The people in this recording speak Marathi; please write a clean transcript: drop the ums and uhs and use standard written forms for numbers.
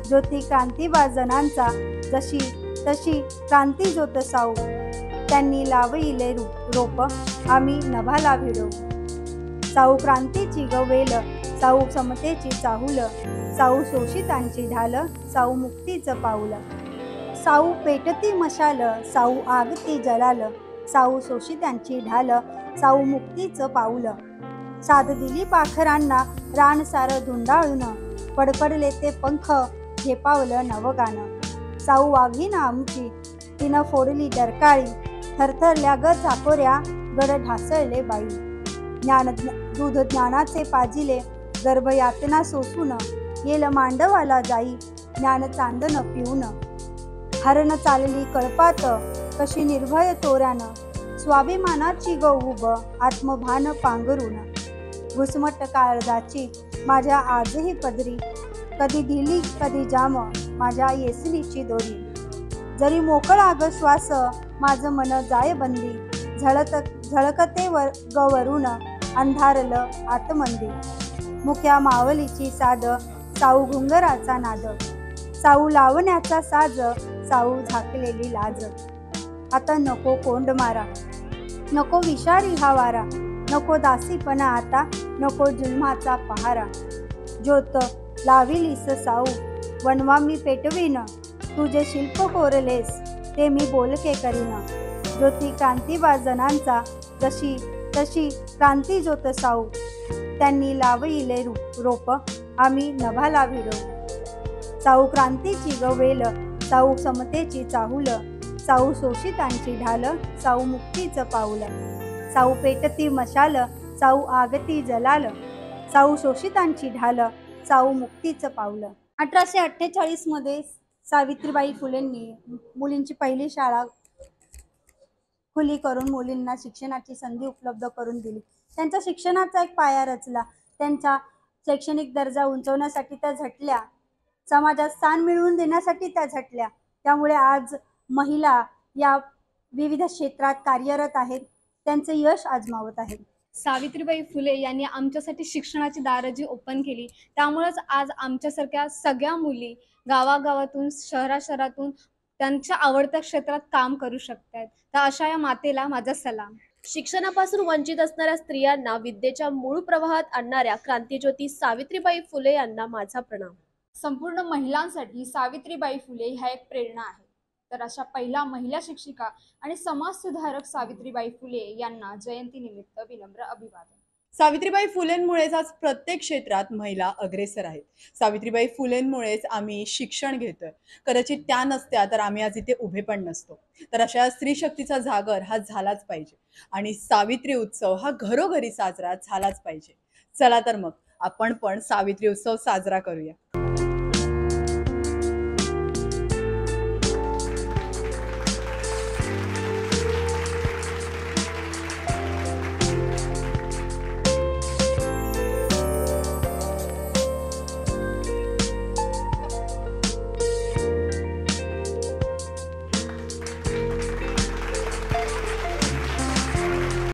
ज्योती क्रांतीबा जनांचा, जशी तशी क्रांती ज्योत साऊ. त्यांनी लावईले रोप, आम्ही नभाला भिडवू. साऊ क्रांतीची गवेल, साऊ समतेची चाहुल, साऊ शोषितांची ढाल, साऊ मुक्तीचं पाऊल. साऊ पेटती मशाल, साऊ आगती जलाल, साऊ शोषितांची ढाल, साऊ मुक्तीचं पाऊल. साध दिली पाखरांना रान सारं धुंडाळून, फडफडले ते पंख झेपावलं नवगानं. साऊ वाघीण आमची, तिनं फोडली डरकाळी, थरथरल्या ग चाकोऱ्या, गड ढासळले बाई. दूध ज्ञानाचे पाजिले, गर्भयातना सोसून, येल मांडवाला जाई, ज्ञान चांदन पिऊन. हरण चालली कळपात, कशी निर्भय तोऱ्यानं, स्वाभिमानाची गौब, आत्मभान पांघरून. घुसमट काळजाची माझ्या आजही पदरी, कधी दिली कधी जाम, माझ्या येसनीची दोरी. जरी मोकळा ग श्वास, माझं मन जाय बंदी, झळकते गवरून, अंधारलं आतमंदी. मुक्या मावलीची साद, साऊ घुंगराचा नाद, साऊ लावण्याचा साज, साऊ झाकलेली लाज. आता नको कोंड मारा, नको विषारी हा वारा, नको दासीपणा आता, नको जुलमाचा पहारा. ज्योत लाविलीस साऊ, वनवा मी पेटवीन, तुझे शिल्प कोरलेस, ते मी बोलके करीन. ज्योती क्रांतीबा जनांचा, जशी तशी क्रांती ज्योत साऊ. त्यांनी लावईले रोप, आम्ही नभाला भिडवू. साऊ क्रांतीची गवेल, साऊ समतेची चाहुल, साऊ शोषितांची ढाल, साऊ मुक्तीचं पाऊल. साऊ पेटती मशाल, साऊ आगती जलाल, साऊ शोषितांची ढाल, साऊ मुक्तीचं पाऊल. 1848 मध्ये सावित्रीबाई फुलेंनी मुलींची पहिली शाळा खुली करून मुलींना शिक्षणाची संधी उपलब्ध करून दिली. त्यांच्या शिक्षणाचा एक पाया रचला. त्यांचा शैक्षणिक दर्जा उंचवण्यासाठी त्या झटल्या, समाजात स्थान मिळवून देण्यासाठी त्या झटल्या. त्यामुळे आज महिला या विविध क्षेत्रात कार्यरत आहेत, त्यांचे यश आजमावत आहेत. सावित्रीबाई फुले यांनी आमच्यासाठी शिक्षणाची दारं जी ओपन केली, त्यामुळेच आज आमच्यासारख्या सगळ्या मुली गावागावातून शहरातून त्यांच्या आवडत्या क्षेत्रात काम करू शकतात. तर अशा या मातेला माझा सलाम. शिक्षणापासून वंचित असणाऱ्या स्त्रियांना विद्येच्या मूळ प्रवाहात आणणाऱ्या क्रांतीज्योती सावित्रीबाई फुले यांना माझा प्रणाम. संपूर्ण महिलांसाठी सावित्रीबाई फुले ह्या एक प्रेरणा आहे. तर अशा पहिल्या महिला शिक्षिका आणि समाजसुधारक सावित्रीबाई फुले यांना जयंतीनिमित्त विनम्र अभिवादन. सावित्रीबाई फुलेंमुळेच आज प्रत्येक क्षेत्रात महिला अग्रेसर आहेत. सावित्रीबाई फुलेंमुळेच आम्ही शिक्षण घेतोय. कदाचित त्या नसत्या तर आम्ही आज इथे उभे पण नसतो. तर अशा स्त्री शक्तीचा जागर हा झालाच पाहिजे आणि सावित्री उत्सव हा घरोघरी साजरा झालाच पाहिजे. चला तर मग आपण पण सावित्री उत्सव साजरा करूया.